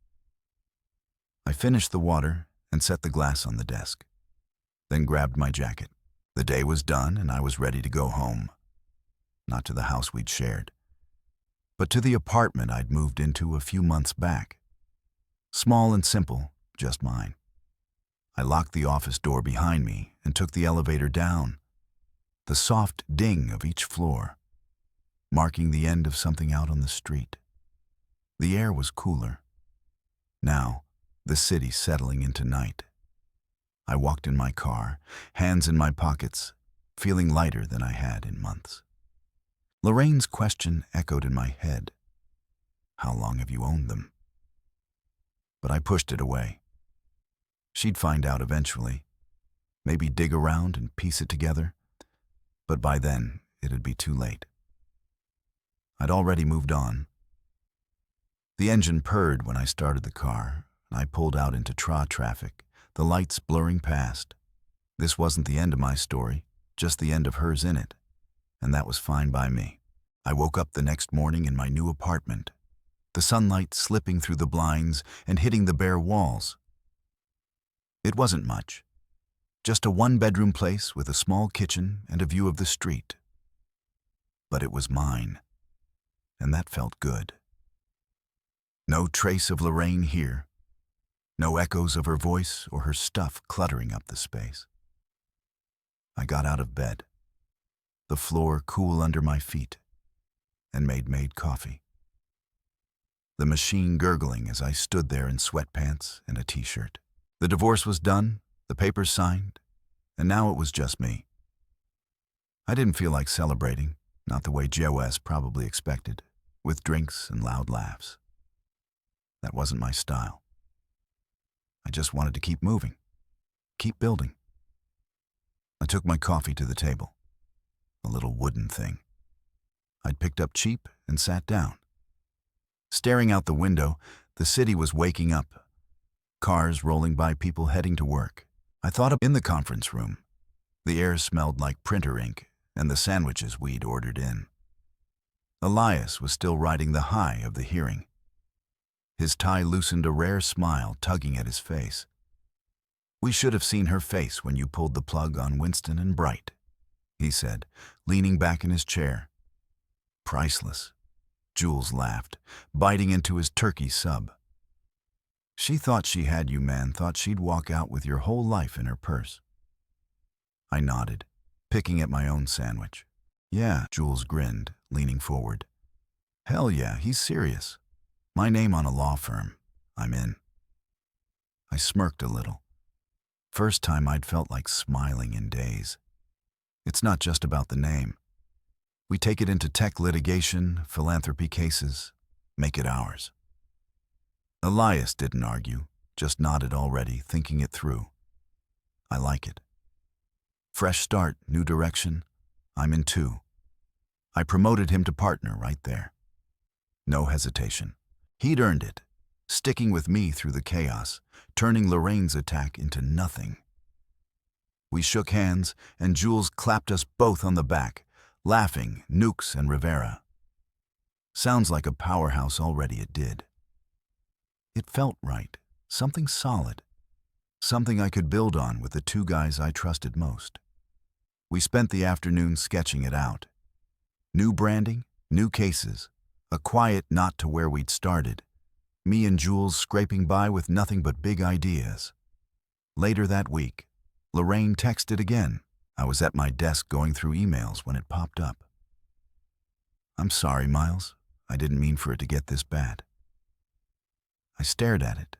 I finished the water and set the glass on the desk, then grabbed my jacket. The day was done and I was ready to go home. Not to the house we'd shared, but to the apartment I'd moved into a few months back. Small and simple, just mine. I locked the office door behind me and took the elevator down, the soft ding of each floor, marking the end of something out on the street. The air was cooler. Now, the city settling into night. I walked in my car, hands in my pockets, feeling lighter than I had in months. Lorraine's question echoed in my head. How long have you owned them? But I pushed it away. She'd find out eventually, maybe dig around and piece it together, but by then it'd be too late. I'd already moved on. The engine purred when I started the car, and I pulled out into traffic, the lights blurring past. This wasn't the end of my story, just the end of hers in it, and that was fine by me. I woke up the next morning in my new apartment, the sunlight slipping through the blinds and hitting the bare walls. It wasn't much, just a one-bedroom place with a small kitchen and a view of the street. But it was mine, and that felt good. No trace of Lorraine here, no echoes of her voice or her stuff cluttering up the space. I got out of bed, the floor cool under my feet, and made coffee. The machine gurgling as I stood there in sweatpants and a t-shirt. The divorce was done, the papers signed, and now it was just me. I didn't feel like celebrating, not the way Joe probably expected, with drinks and loud laughs. That wasn't my style. I just wanted to keep moving, keep building. I took my coffee to the table, a little wooden thing I'd picked up cheap, and sat down. Staring out the window, the city was waking up, cars rolling by, people heading to work. I thought in the conference room. The air smelled like printer ink and the sandwiches we'd ordered in. Elias was still riding the high of the hearing. His tie loosened, a rare smile tugging at his face. "We should have seen her face when you pulled the plug on Winston and Bright," he said, leaning back in his chair. "Priceless." Jules laughed, biting into his turkey sub. "She thought she had you, man, thought she'd walk out with your whole life in her purse." I nodded, picking at my own sandwich. "Yeah," Jules grinned, leaning forward. "Hell yeah, he's serious. My name on a law firm. I'm in." I smirked a little. First time I'd felt like smiling in days. It's not just about the name. We take it into tech litigation, philanthropy cases, make it ours. Elias didn't argue, just nodded already, thinking it through. I like it. Fresh start, new direction. I'm in too. I promoted him to partner right there. No hesitation. He'd earned it, sticking with me through the chaos, turning Lorraine's attack into nothing. We shook hands, and Jules clapped us both on the back, laughing, Nukes and Rivera. Sounds like a powerhouse already, it did. It felt right, something solid, something I could build on with the two guys I trusted most. We spent the afternoon sketching it out. New branding, new cases, a quiet knot to where we'd started. Me and Jules scraping by with nothing but big ideas. Later that week, Lorraine texted again. I was at my desk going through emails when it popped up. "I'm sorry, Miles. I didn't mean for it to get this bad." I stared at it,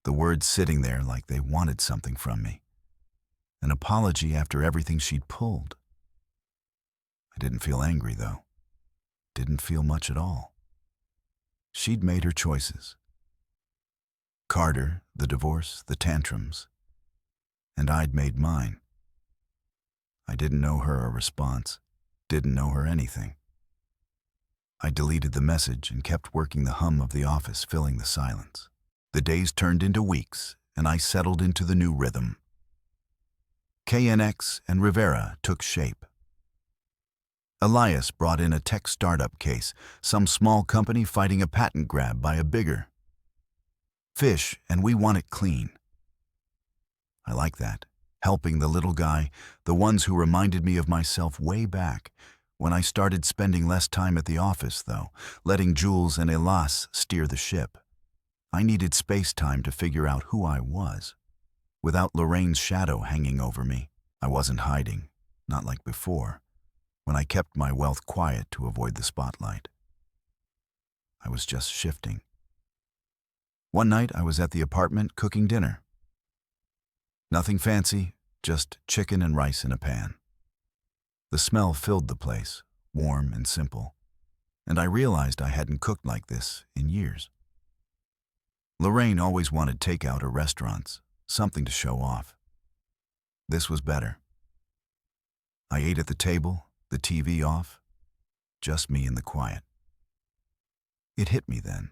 the words sitting there like they wanted something from me. An apology after everything she'd pulled. I didn't feel angry, though. Didn't feel much at all. She'd made her choices. Carter, the divorce, the tantrums. And I'd made mine. I didn't know her a response, didn't know her anything. I deleted the message and kept working the hum of the office, filling the silence. The days turned into weeks, and I settled into the new rhythm. KNX and Rivera took shape. Elias brought in a tech startup case, some small company fighting a patent grab by a bigger. Fish, and we want it clean. I like that, helping the little guy, the ones who reminded me of myself way back, when I started spending less time at the office, though, letting Jules and Elias steer the ship. I needed space time to figure out who I was. Without Lorraine's shadow hanging over me, I wasn't hiding, not like before, when I kept my wealth quiet to avoid the spotlight. I was just shifting. One night I was at the apartment cooking dinner. Nothing fancy, just chicken and rice in a pan. The smell filled the place, warm and simple, and I realized I hadn't cooked like this in years. Lorraine always wanted takeout or restaurants, something to show off. This was better. I ate at the table, the TV off, just me in the quiet. It hit me then.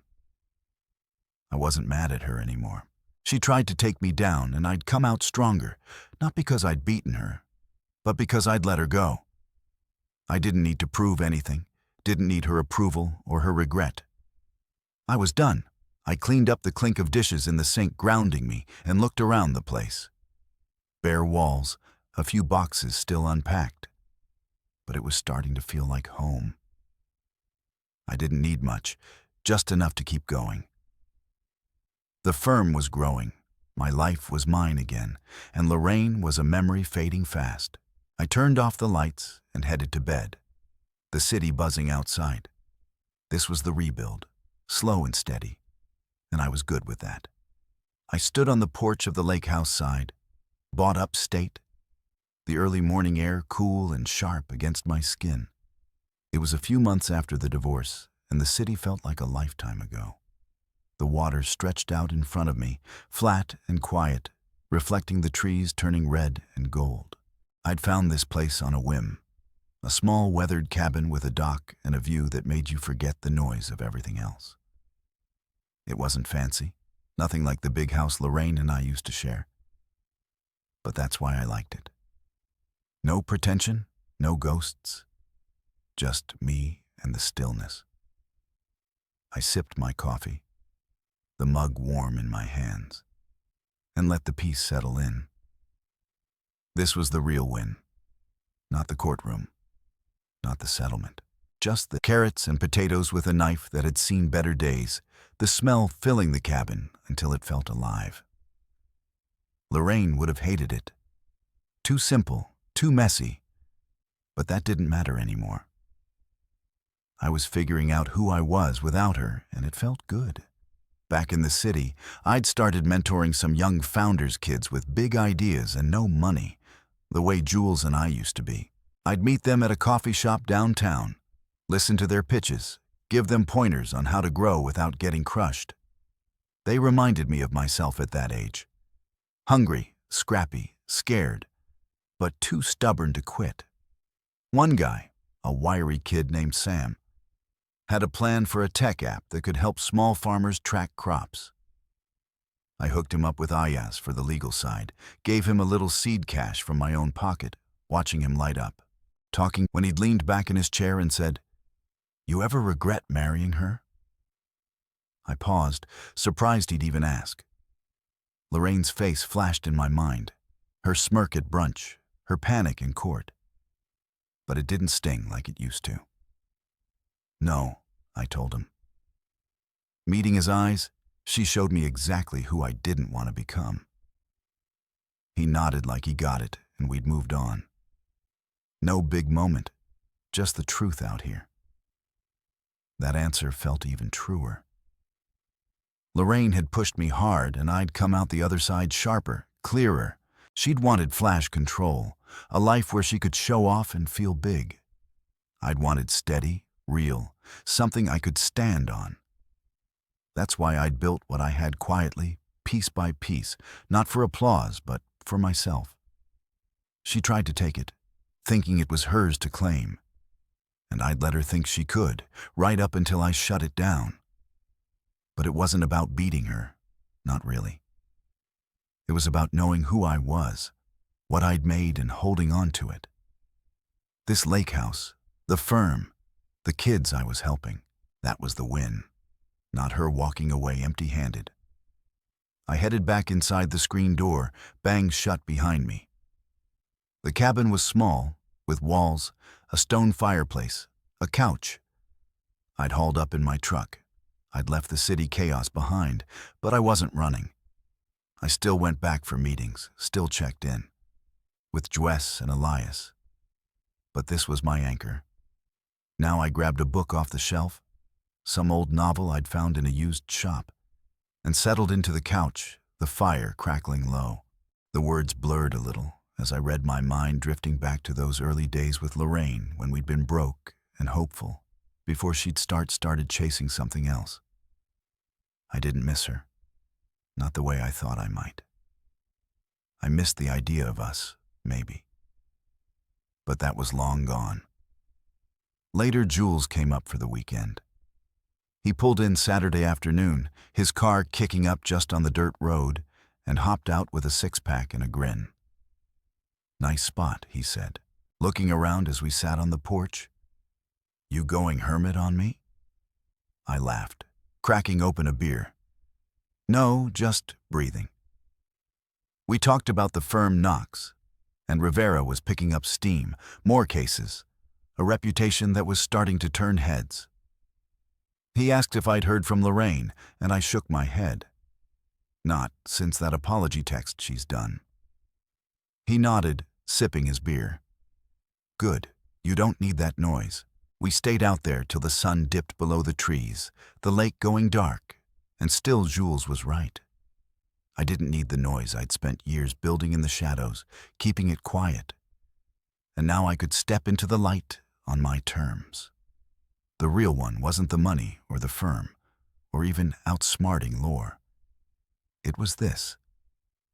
I wasn't mad at her anymore. She tried to take me down, and I'd come out stronger, not because I'd beaten her, but because I'd let her go. I didn't need to prove anything, didn't need her approval or her regret. I was done. I cleaned up the clink of dishes in the sink grounding me and looked around the place. Bare walls, a few boxes still unpacked. But it was starting to feel like home. I didn't need much, just enough to keep going. The firm was growing, my life was mine again, and Lorraine was a memory fading fast. I turned off the lights and headed to bed, the city buzzing outside. This was the rebuild, slow and steady, and I was good with that. I stood on the porch of the lake house side, bought upstate, the early morning air cool and sharp against my skin. It was a few months after the divorce, and the city felt like a lifetime ago. The water stretched out in front of me, flat and quiet, reflecting the trees turning red and gold. I'd found this place on a whim, a small weathered cabin with a dock and a view that made you forget the noise of everything else. It wasn't fancy, nothing like the big house Lorraine and I used to share. But that's why I liked it. No pretension, no ghosts, just me and the stillness. I sipped my coffee, the mug warm in my hands, and let the peace settle in. This was the real win, not the courtroom, not the settlement, just the carrots and potatoes with a knife that had seen better days, the smell filling the cabin until it felt alive. Lorraine would have hated it. Too simple, too messy, but that didn't matter anymore. I was figuring out who I was without her, and it felt good. Back in the city, I'd started mentoring some young founders kids with big ideas and no money, the way Jules and I used to be. I'd meet them at a coffee shop downtown, listen to their pitches, give them pointers on how to grow without getting crushed. They reminded me of myself at that age. Hungry, scrappy, scared, but too stubborn to quit. One guy, a wiry kid named Sam, had a plan for a tech app that could help small farmers track crops. I hooked him up with Ayaz for the legal side, gave him a little seed cash from my own pocket, watching him light up, talking when he'd leaned back in his chair and said, "You ever regret marrying her?" I paused, surprised he'd even ask. Lorraine's face flashed in my mind, her smirk at brunch, her panic in court. But it didn't sting like it used to. "No," I told him. Meeting his eyes, she showed me exactly who I didn't want to become. He nodded like he got it, and we'd moved on. No big moment, just the truth out here. That answer felt even truer. Lorraine had pushed me hard, and I'd come out the other side sharper, clearer. She'd wanted flash control, a life where she could show off and feel big. I'd wanted steady, real, something I could stand on. That's why I'd built what I had quietly, piece by piece, not for applause, but for myself. She tried to take it, thinking it was hers to claim. And I'd let her think she could, right up until I shut it down. But it wasn't about beating her, not really. It was about knowing who I was, what I'd made and holding on to it. This lake house, the firm, the kids I was helping, that was the win, not her walking away empty-handed. I headed back inside the screen door, banged shut behind me. The cabin was small, with walls, a stone fireplace, a couch. I'd hauled up in my truck. I'd left the city chaos behind, but I wasn't running. I still went back for meetings, still checked in, with Jwess and Elias. But this was my anchor. Now I grabbed a book off the shelf, some old novel I'd found in a used shop, and settled into the couch, the fire crackling low. The words blurred a little as I read, my mind drifting back to those early days with Lorraine when we'd been broke and hopeful before she'd started chasing something else. I didn't miss her, not the way I thought I might. I missed the idea of us, maybe. But that was long gone. Later, Jules came up for the weekend. He pulled in Saturday afternoon, his car kicking up just on the dirt road, and hopped out with a six-pack and a grin. "Nice spot," he said, looking around as we sat on the porch. "You going hermit on me?" I laughed, cracking open a beer. "No, just breathing." We talked about the firm Knox, and Rivera was picking up steam, more cases, a reputation that was starting to turn heads. He asked if I'd heard from Lorraine, and I shook my head. Not since that apology text she's done. He nodded, sipping his beer. "Good, you don't need that noise." We stayed out there till the sun dipped below the trees, the lake going dark, and still Jules was right. I didn't need the noise I'd spent years building in the shadows, keeping it quiet. And now I could step into the light on my terms. The real one wasn't the money or the firm, or even outsmarting lore. It was this: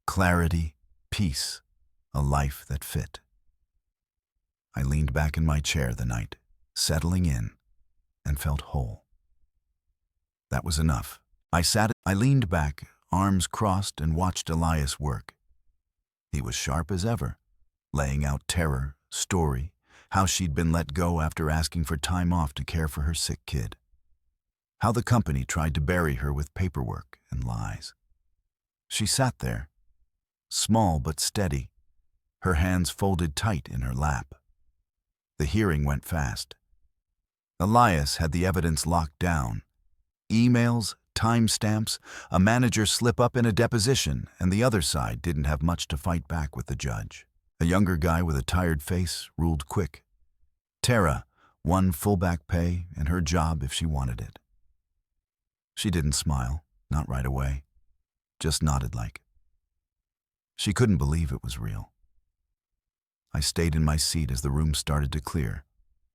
clarity, peace, a life that fit. I leaned back in my chair the night, settling in, and felt whole. That was enough. I leaned back, arms crossed, and watched Elias work. He was sharp as ever, laying out terror, story, how she'd been let go after asking for time off to care for her sick kid. How the company tried to bury her with paperwork and lies. She sat there, small but steady, her hands folded tight in her lap. The hearing went fast. Elias had the evidence locked down. Emails, timestamps, a manager slip up in a deposition, and the other side didn't have much to fight back with the judge. A younger guy with a tired face ruled quick. Tara won full back pay and her job if she wanted it. She didn't smile, not right away, just nodded like. She couldn't believe it was real. I stayed in my seat as the room started to clear,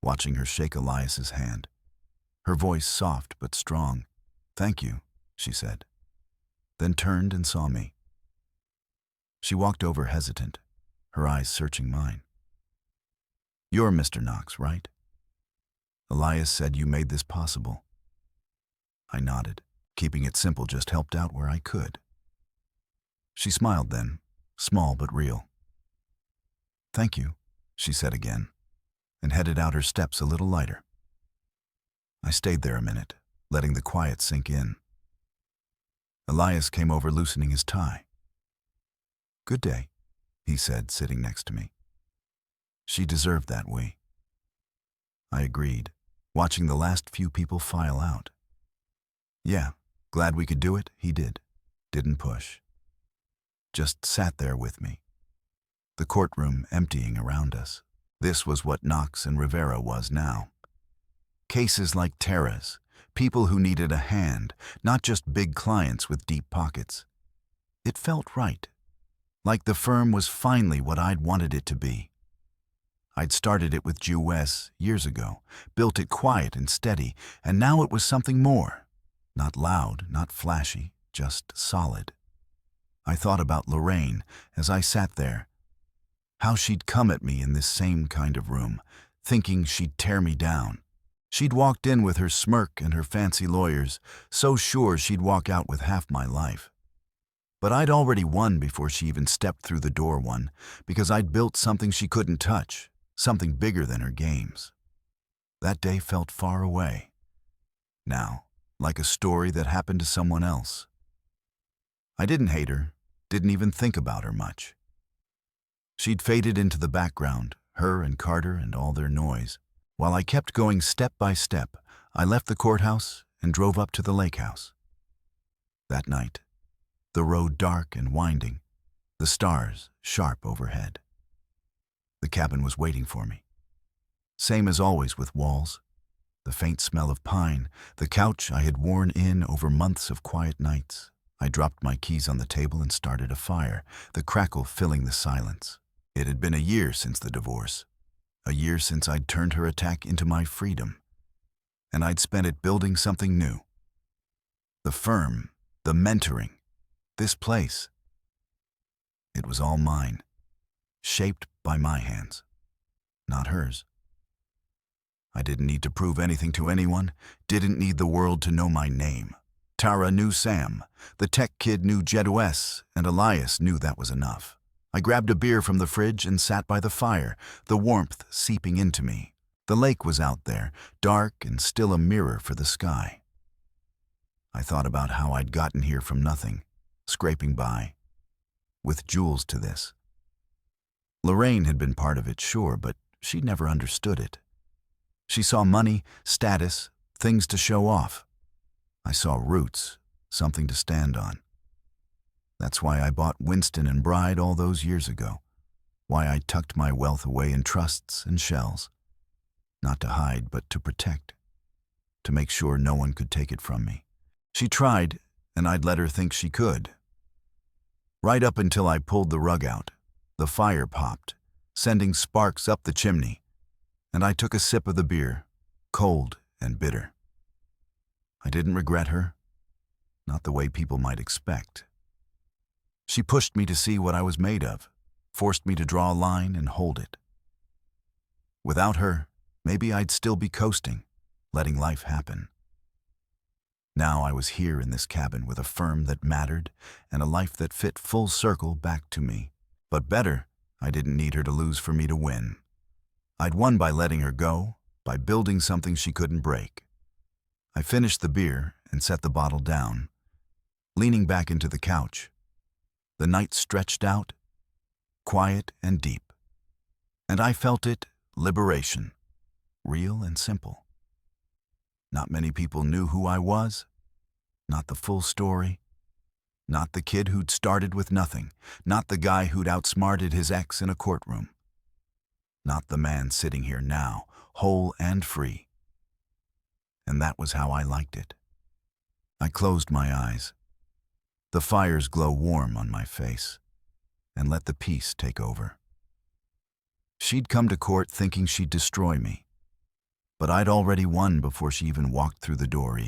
watching her shake Elias's hand. Her voice soft but strong. "Thank you," she said, then turned and saw me. She walked over hesitant, her eyes searching mine. "You're Mr. Knox, right? Elias said you made this possible." I nodded. Keeping it simple just helped out where I could. She smiled then, small but real. "Thank you," she said again, and headed out her steps a little lighter. I stayed there a minute, letting the quiet sink in. Elias came over loosening his tie. "Good day," he said, sitting next to me. She deserved that way. I agreed, watching the last few people file out. "Yeah, glad we could do it," he did. Didn't push. Just sat there with me. The courtroom emptying around us. This was what Knox and Rivera was now. Cases like Tara's, people who needed a hand, not just big clients with deep pockets. It felt right, like the firm was finally what I'd wanted it to be. I'd started it with Jew Wes years ago, built it quiet and steady, and now it was something more. Not loud, not flashy, just solid. I thought about Lorraine as I sat there, how she'd come at me in this same kind of room, thinking she'd tear me down. She'd walked in with her smirk and her fancy lawyers, so sure she'd walk out with half my life. But I'd already won before she even stepped through the door one, because I'd built something she couldn't touch, something bigger than her games. That day felt far away. Now, like a story that happened to someone else. I didn't hate her, didn't even think about her much. She'd faded into the background, her and Carter and all their noise. While I kept going step by step, I left the courthouse and drove up to the lake house. That night, the road dark and winding, the stars sharp overhead. The cabin was waiting for me. Same as always with walls, the faint smell of pine, the couch I had worn in over months of quiet nights. I dropped my keys on the table and started a fire, the crackle filling the silence. It had been a year since the divorce. A year since I'd turned her attack into my freedom, and I'd spent it building something new. The firm, the mentoring, this place. It was all mine, shaped by my hands, not hers. I didn't need to prove anything to anyone, didn't need the world to know my name, Tara knew Sam, the tech kid knew Jedwes, and Elias knew that was enough. I grabbed a beer from the fridge and sat by the fire, the warmth seeping into me. The lake was out there, dark and still a mirror for the sky. I thought about how I'd gotten here from nothing, scraping by, with Jules to this. Lorraine had been part of it, sure, but she never understood it. She saw money, status, things to show off. I saw roots, something to stand on. That's why I bought Winston and Bride all those years ago, why I tucked my wealth away in trusts and shells. Not to hide, but to protect, to make sure no one could take it from me. She tried, and I'd let her think she could. Right up until I pulled the rug out, the fire popped, sending sparks up the chimney, and I took a sip of the beer, cold and bitter. I didn't regret her, not the way people might expect. She pushed me to see what I was made of, forced me to draw a line and hold it. Without her, maybe I'd still be coasting, letting life happen. Now I was here in this cabin with a firm that mattered and a life that fit full circle back to me. But better, I didn't need her to lose for me to win. I'd won by letting her go, by building something she couldn't break. I finished the beer and set the bottle down, leaning back into the couch. The night stretched out, quiet and deep. And I felt it, liberation, real and simple. Not many people knew who I was, not the full story, not the kid who'd started with nothing, not the guy who'd outsmarted his ex in a courtroom, not the man sitting here now, whole and free. And that was how I liked it. I closed my eyes, the fire's glow warm on my face, and let the peace take over. She'd come to court thinking she'd destroy me, but I'd already won before she even walked through the door.